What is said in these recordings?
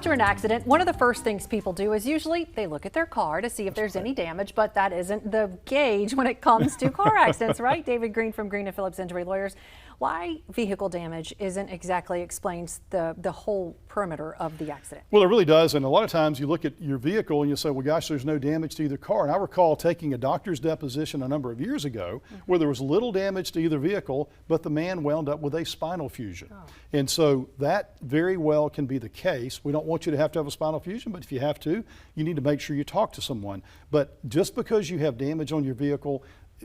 After an accident, one of the first things people do is usually they look at their car to see if there's any damage, but that isn't the gauge when it comes to car accidents, right? David Greene from Greene Phillips Injury Lawyers. Why vehicle damage isn't exactly explains the whole perimeter of the accident. Well, it really does, and a lot of times you look at your vehicle and you say, well, gosh, there's no damage to either car. And I recall taking a doctor's deposition a number of years ago where there was little damage to either vehicle, but the man wound up with a spinal fusion. And so that very well can be the case. We don't want you to have a spinal fusion, but if you have to, you need to make sure you talk to someone. But just because you have damage on your vehicle,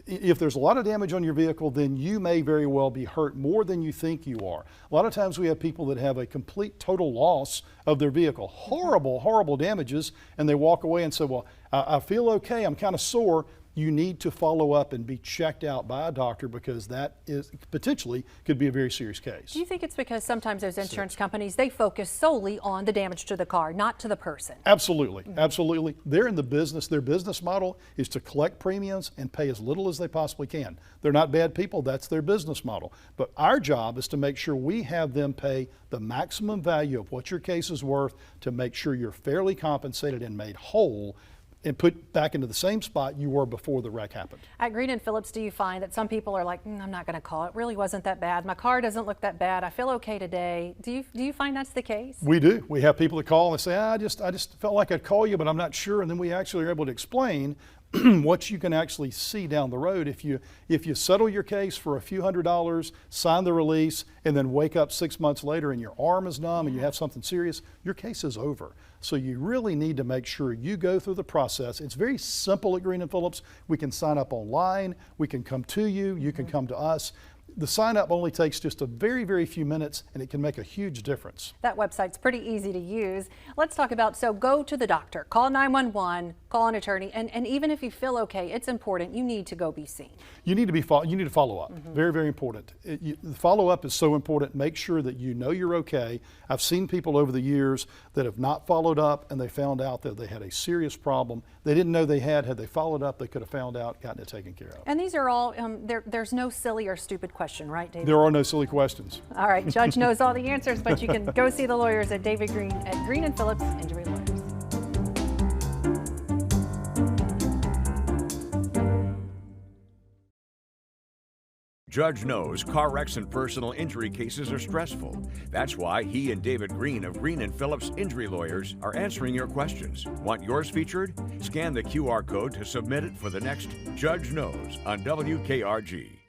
if there's a lot of damage on your vehicle, then you may very well be hurt more than you think you are. A lot of times we have people that have a complete total loss of their vehicle, horrible damages, and they walk away and say, well, I feel okay, I'm kind of sore. You need to follow up and be checked out by a doctor because that is potentially could be a very serious case. Do you think it's because sometimes those insurance companies, they focus solely on the damage to the car, not to the person? Absolutely, absolutely. They're in the business, their business model is to collect premiums and pay as little as they possibly can. They're not bad people, that's their business model. But our job is to make sure we have them pay the maximum value of what your case is worth to make sure you're fairly compensated and made whole and put back into the same spot you were before the wreck happened. At Greene Phillips, do you find that some people are like, I'm not going to call, it really wasn't that bad, my car doesn't look that bad, I feel okay today? Do you find that's the case? We do. We have people that call and say, I just felt like I'd call you, but I'm not sure. And then we actually are able to explain what you can actually see down the road. If you settle your case for a few $100s, sign the release, and then wake up 6 months later and your arm is numb and you have something serious, your case is over. So you really need to make sure you go through the process. It's very simple at Greene Phillips. We can sign up online, we can come to you, you can come to us. The sign up only takes just a very few minutes and it can make a huge difference. That website's pretty easy to use. Let's talk about, so go to the doctor, call 911, call an attorney, and even if you feel okay, it's important, you need to go be seen. You need to follow up. Very important. The follow up is so important. Make sure that you know you're okay. I've seen people over the years that have not followed up and they found out that they had a serious problem they didn't know they had. Had they followed up, they could have found out, gotten it taken care of. And these are all, there's no silly or stupid question, right, David? There are no silly questions. All right, Judge knows all the answers, but you can go see the lawyers at David Greene at Greene Phillips Injury Lawyers. Judge knows car wrecks and personal injury cases are stressful. That's why he and David Greene of Greene Phillips Injury Lawyers are answering your questions. Want yours featured? Scan the QR code to submit it for the next Judge Knows on WKRG.